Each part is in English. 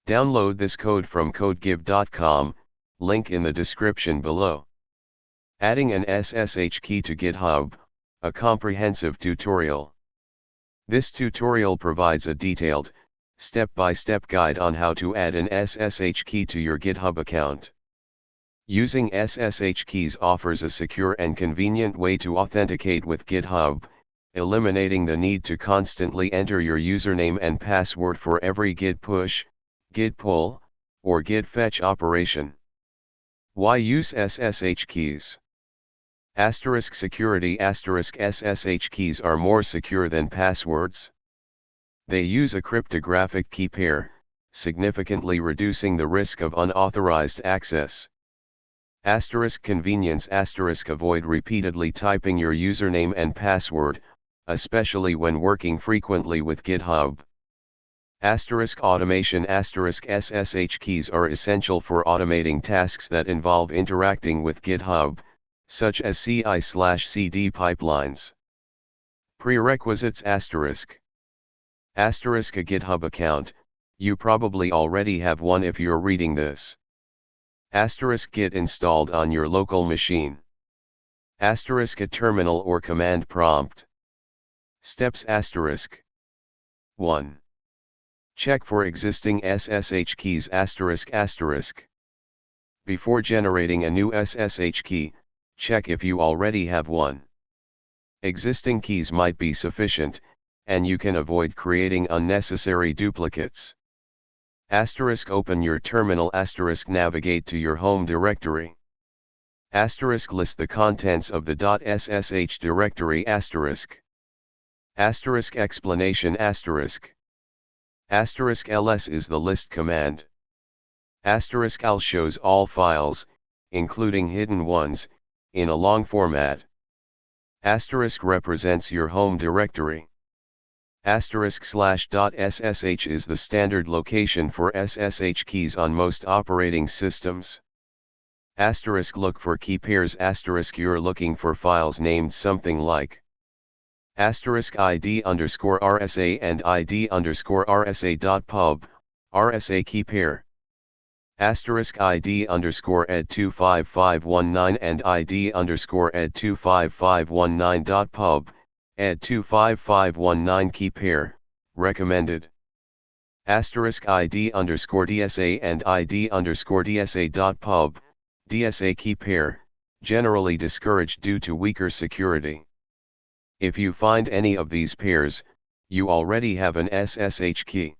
Download this code from codegive.com, link in the description below. Adding an SSH key to GitHub, a comprehensive tutorial. This tutorial provides a detailed, step-by-step guide on how to add an SSH key to your GitHub account. Using SSH keys offers a secure and convenient way to authenticate with GitHub, eliminating the need to constantly enter your username and password for every git push, git pull, or git fetch operation. Why use SSH keys? Security SSH keys are more secure than passwords. They use a cryptographic key pair, significantly reducing the risk of unauthorized access. Convenience avoid repeatedly typing your username and password, especially when working frequently with GitHub. Automation SSH keys are essential for automating tasks that involve interacting with GitHub, such as CI/CD pipelines. Prerequisites A GitHub account, you probably already have one if you're reading this. Git installed on your local machine. A terminal or command prompt. Steps 1. Check for existing SSH keys ***. Before generating a new SSH key, check if you already have one. Existing keys might be sufficient, and you can avoid creating unnecessary duplicates. Open your terminal ** navigate to your home directory. List the contents of the .ssh directory **. Explanation **. ls is the list command. *al shows all files, including hidden ones, in a long format. Represents your home directory. */.ssh is the standard location for SSH keys on most operating systems. Look for key pairs you're looking for files named something like *ID_RSA and ID_RSA.pub, RSA key pair. *ID_ed25519 and ID_ed25519.pub, ed25519 key pair, recommended. *ID_DSA and ID_DSA.pub, DSA key pair, generally discouraged due to weaker security. If you find any of these pairs, you already have an SSH key.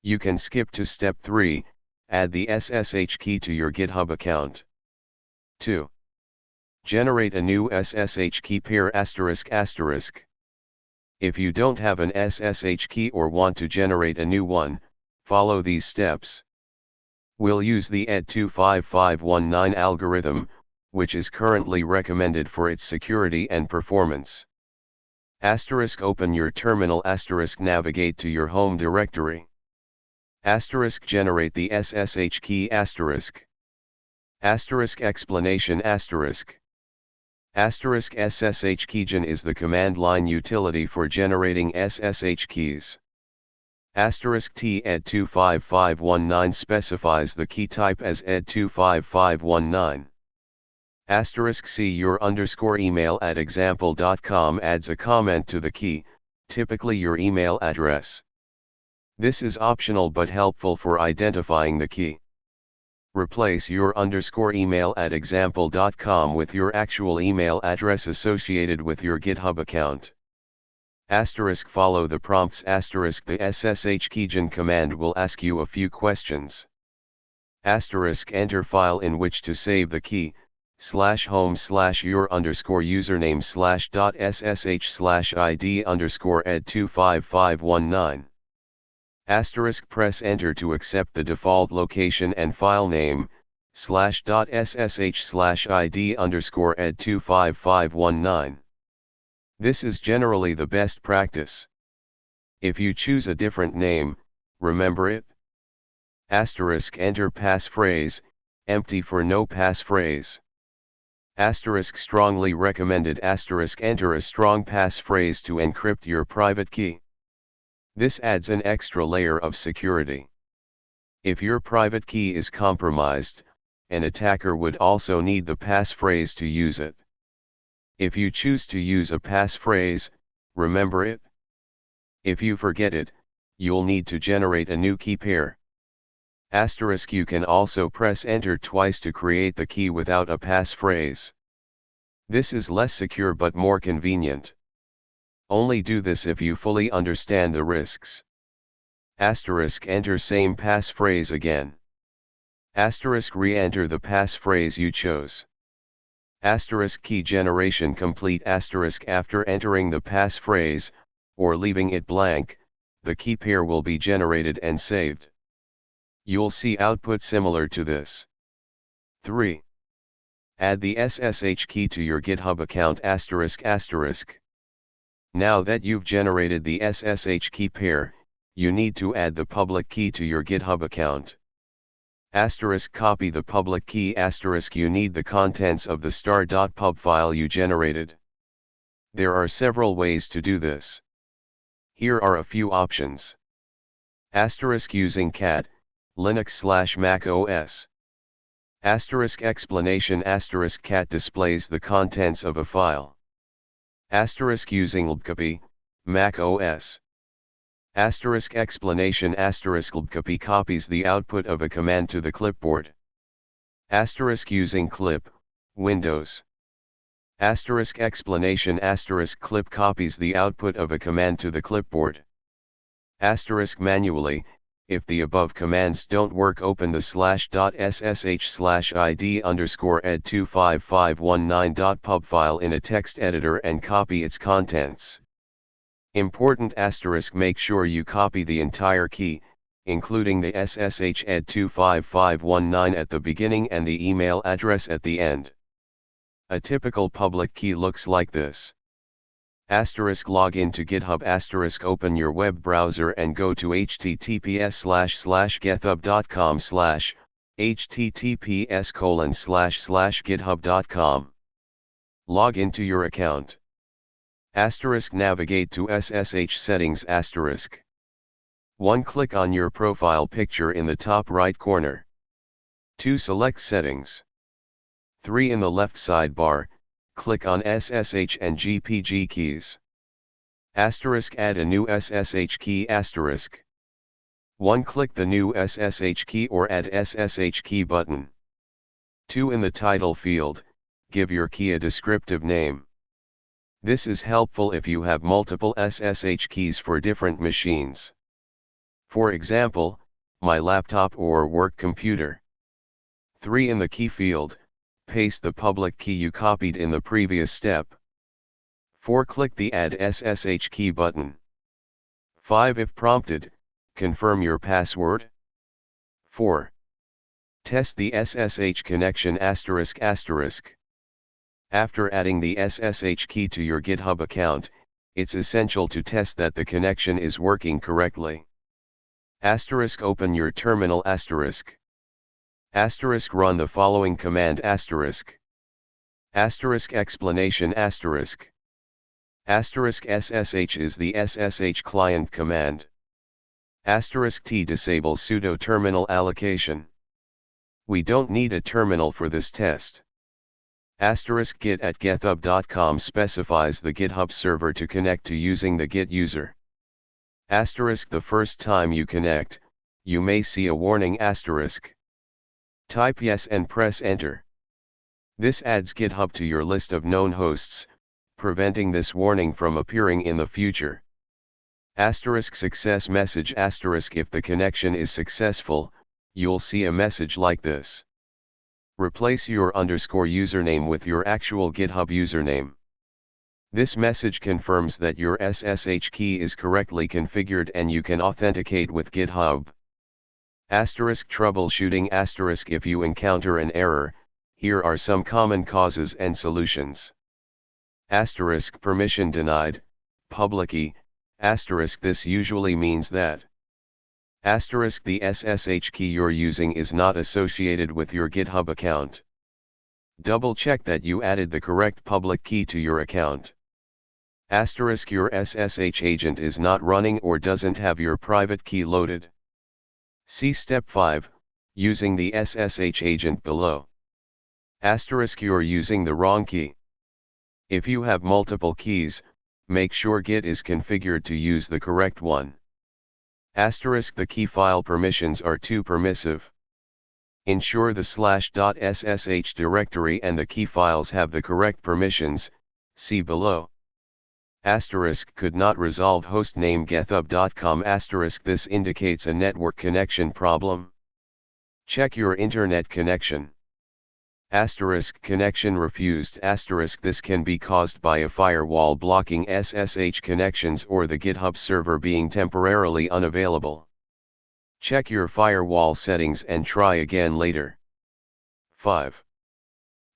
You can skip to step 3, add the SSH key to your GitHub account. 2. Generate a new SSH key pair ***. If you don't have an SSH key or want to generate a new one, follow these steps. We'll use the ed25519 algorithm, which is currently recommended for its security and performance. Open your terminal ** navigate to your home directory. Generate the SSH key **. Explanation SSH keygen is the command line utility for generating SSH keys. *T ed25519 specifies the key type as ed25519. See your _email at example.com adds a comment to the key, typically your email address. This is optional but helpful for identifying the key. Replace your _email at example.com with your actual email address associated with your GitHub account. Follow the prompts *. The SSH keygen command will ask you a few questions. Enter file in which to save the key, /home/your_username /.ssh/id_ed25519. Press enter to accept the default location and file name, /.ssh/id_ed25519. This is generally the best practice. If you choose a different name, remember it. Enter passphrase, empty for no passphrase. Strongly recommended enter a strong passphrase to encrypt your private key. This adds an extra layer of security. If your private key is compromised, an attacker would also need the passphrase to use it. If you choose to use a passphrase, remember it. If you forget it, you'll need to generate a new key pair. Asterisk you can also press enter twice to create the key without a passphrase. This is less secure but more convenient. Only do this if you fully understand the risks. Asterisk enter same passphrase again. Asterisk re-enter the passphrase you chose. Asterisk key generation complete. Asterisk after entering the passphrase, or leaving it blank, the key pair will be generated and saved. You'll see output similar to this. 3. Add the SSH key to your GitHub account. Asterisk asterisk. Now that you've generated the SSH key pair, you need to add the public key to your GitHub account. Asterisk copy the public key. Asterisk you need the contents of the star.pub file you generated. There are several ways to do this. Here are a few options. Asterisk using cat, Linux/Mac OS. Asterisk explanation. Asterisk cat displays the contents of a file. Asterisk using lbcopy, Mac OS. Asterisk explanation. Asterisk lbcopy copies the output of a command to the clipboard. Asterisk using clip, Windows. Asterisk explanation. Asterisk clip copies the output of a command to the clipboard. Asterisk manually, if the above commands don't work, open the /.ssh/id_ed25519.pub file in a text editor and copy its contents. Important asterisk make sure you copy the entire key, including the SSH ed25519 at the beginning and the email address at the end. A typical public key looks like this. Asterisk log into GitHub. Asterisk open your web browser and go to https://github.com/ https://github.com. Log into your account. Asterisk navigate to SSH settings. Asterisk 1. Click on your profile picture in the top right corner. 2. Select settings. 3. In the left sidebar, click on SSH and GPG keys. Asterisk add a new SSH key. Asterisk 1. Click the new SSH key or add SSH key button. 2. In the title field, give your key a descriptive name. This is helpful if you have multiple SSH keys for different machines. For example, my laptop or work computer. 3. In the key field, paste the public key you copied in the previous step. 4. Click the Add SSH key button. 5. If prompted, confirm your password. 4. Test the SSH connection. Asterisk asterisk. After adding the SSH key to your GitHub account, it's essential to test that the connection is working correctly. Asterisk open your terminal. Asterisk run the following command. Asterisk explanation. Asterisk SSH is the SSH client command. T disable sudo terminal allocation. We don't need a terminal for this test. Git at github.com specifies the GitHub server to connect to using the Git user. The first time you connect, you may see a warning. Type yes and press enter. This adds GitHub to your list of known hosts, preventing this warning from appearing in the future. Success message. If the connection is successful, you'll see a message like this. Replace your _username with your actual GitHub username. This message confirms that your SSH key is correctly configured and you can authenticate with GitHub. Troubleshooting. If you encounter an error, here are some common causes and solutions. Permission denied, public key. This usually means that the SSH key you're using is not associated with your GitHub account. Double check that you added the correct public key to your account. Your SSH agent is not running or doesn't have your private key loaded. See step 5, using the SSH agent below. Asterisk you're using the wrong key. If you have multiple keys, make sure Git is configured to use the correct one. Asterisk the key file permissions are too permissive. Ensure the /.ssh directory and the key files have the correct permissions, see below. Asterisk could not resolve hostname github.com. Asterisk this indicates a network connection problem. Check your internet connection. Asterisk connection refused. Asterisk this can be caused by a firewall blocking SSH connections or the GitHub server being temporarily unavailable. Check your firewall settings and try again later. 5.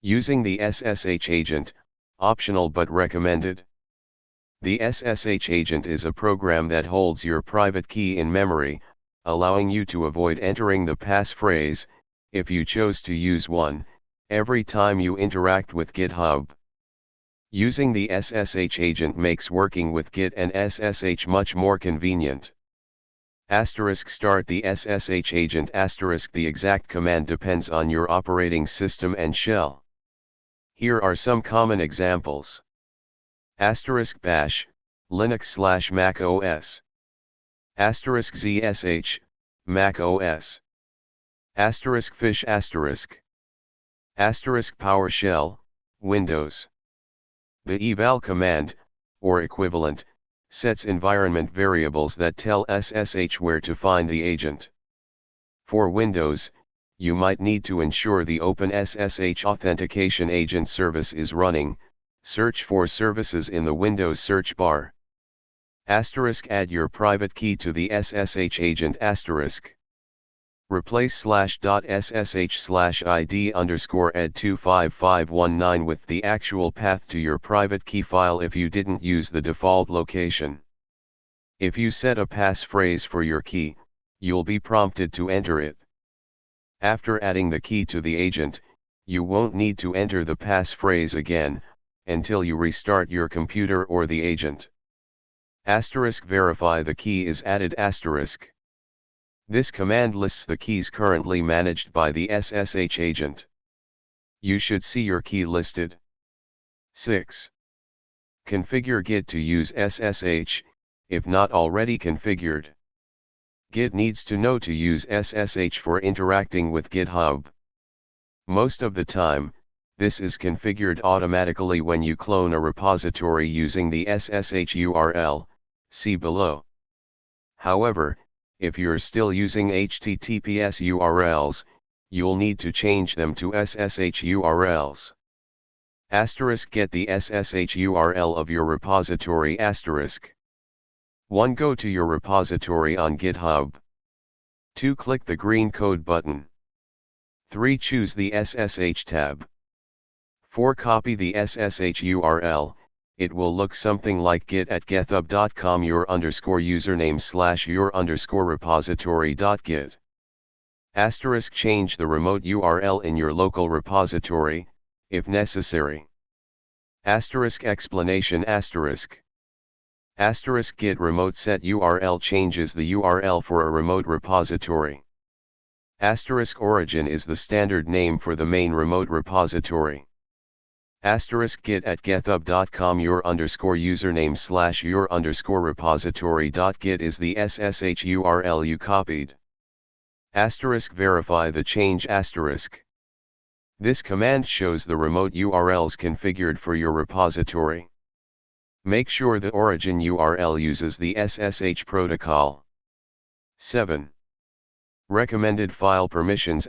Using the SSH agent, optional but recommended. The SSH agent is a program that holds your private key in memory, allowing you to avoid entering the passphrase, if you chose to use one, every time you interact with GitHub. Using the SSH agent makes working with Git and SSH much more convenient. Asterisk start the SSH agent. Asterisk the exact command depends on your operating system and shell. Here are some common examples. Asterisk bash, Linux/Mac OS. Asterisk zsh, Mac OS. Asterisk fish asterisk. Asterisk PowerShell, Windows. The eval command, or equivalent, sets environment variables that tell SSH where to find the agent. For Windows, you might need to ensure the OpenSSH authentication agent service is running. Search for services in the Windows search bar. Asterisk add your private key to the SSH agent. Asterisk replace /.ssh/id_ed25519 with the actual path to your private key file if you didn't use the default location. If you set a passphrase for your key, you'll be prompted to enter it. After adding the key to the agent, you won't need to enter the passphrase again, until you restart your computer or the agent. Asterisk verify the key is added. Asterisk. This command lists the keys currently managed by the SSH agent. You should see your key listed. 6. Configure Git to use SSH, if not already configured. Git needs to know to use SSH for interacting with GitHub. Most of the time, this is configured automatically when you clone a repository using the SSH URL, see below. However, if you're still using HTTPS URLs, you'll need to change them to SSH URLs. Asterisk get the SSH URL of your repository. Asterisk 1. Go to your repository on GitHub. 2. Click the green code button. 3. Choose the SSH tab. 4. Copy the SSH URL, it will look something like git@github.com /your_repository.git. Asterisk change the remote URL in your local repository, if necessary. Asterisk explanation. Asterisk git remote set URL changes the URL for a remote repository. Asterisk origin is the standard name for the main remote repository. Asterisk git@github.com /username /your_repository.git is the SSH URL you copied. Asterisk verify the change. Asterisk this command shows the remote URLs configured for your repository. Make sure the origin URL uses the SSH protocol. 7. Recommended file permissions.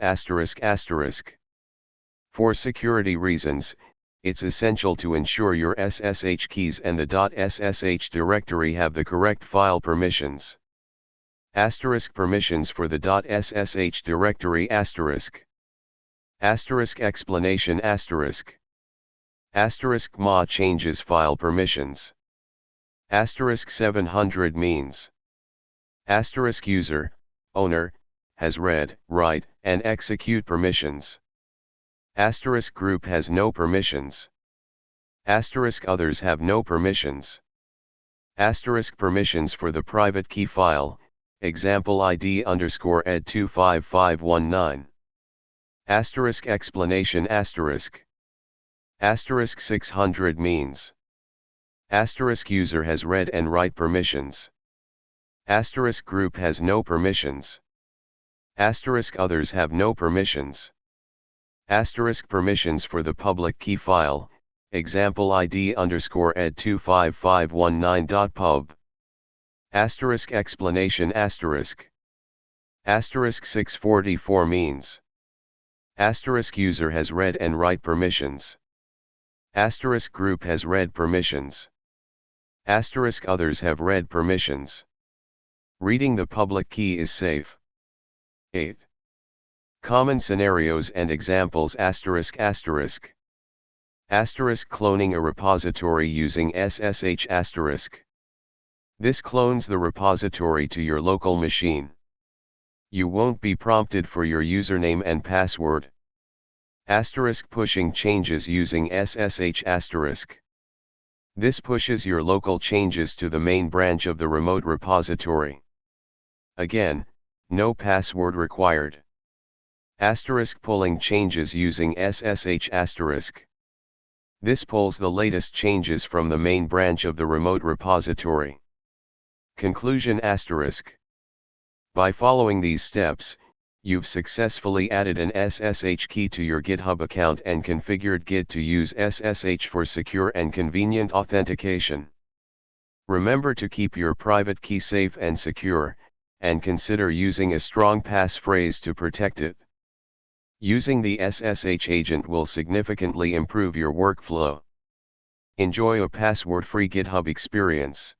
For security reasons, it's essential to ensure your SSH keys and the .ssh directory have the correct file permissions. Permissions for the .ssh directory. Explanation. Ma changes file permissions. 700 means. User, owner, has read, write, and execute permissions. Group has no permissions. Others have no permissions. Permissions for the private key file, example ID _ ed 25519. Asterisk explanation asterisk. Asterisk 600 means. Asterisk user has read and write permissions. Asterisk group has no permissions. Asterisk others have no permissions. Asterisk permissions for the public key file, example ID _ ed 25519.pub. Asterisk explanation asterisk. Asterisk 644 means. Asterisk user has read and write permissions. Asterisk group has read permissions. Asterisk others have read permissions. Reading the public key is safe. 8. Common scenarios and examples asterisk asterisk. Asterisk cloning a repository using SSH asterisk. This clones the repository to your local machine. You won't be prompted for your username and password. Asterisk pushing changes using SSH asterisk. This pushes your local changes to the main branch of the remote repository. Again, no password required. Asterisk pulling changes using SSH asterisk. This pulls the latest changes from the main branch of the remote repository. Conclusion asterisk. By following these steps, you've successfully added an SSH key to your GitHub account and configured Git to use SSH for secure and convenient authentication. Remember to keep your private key safe and secure, and consider using a strong passphrase to protect it. Using the SSH agent will significantly improve your workflow. Enjoy a password-free GitHub experience.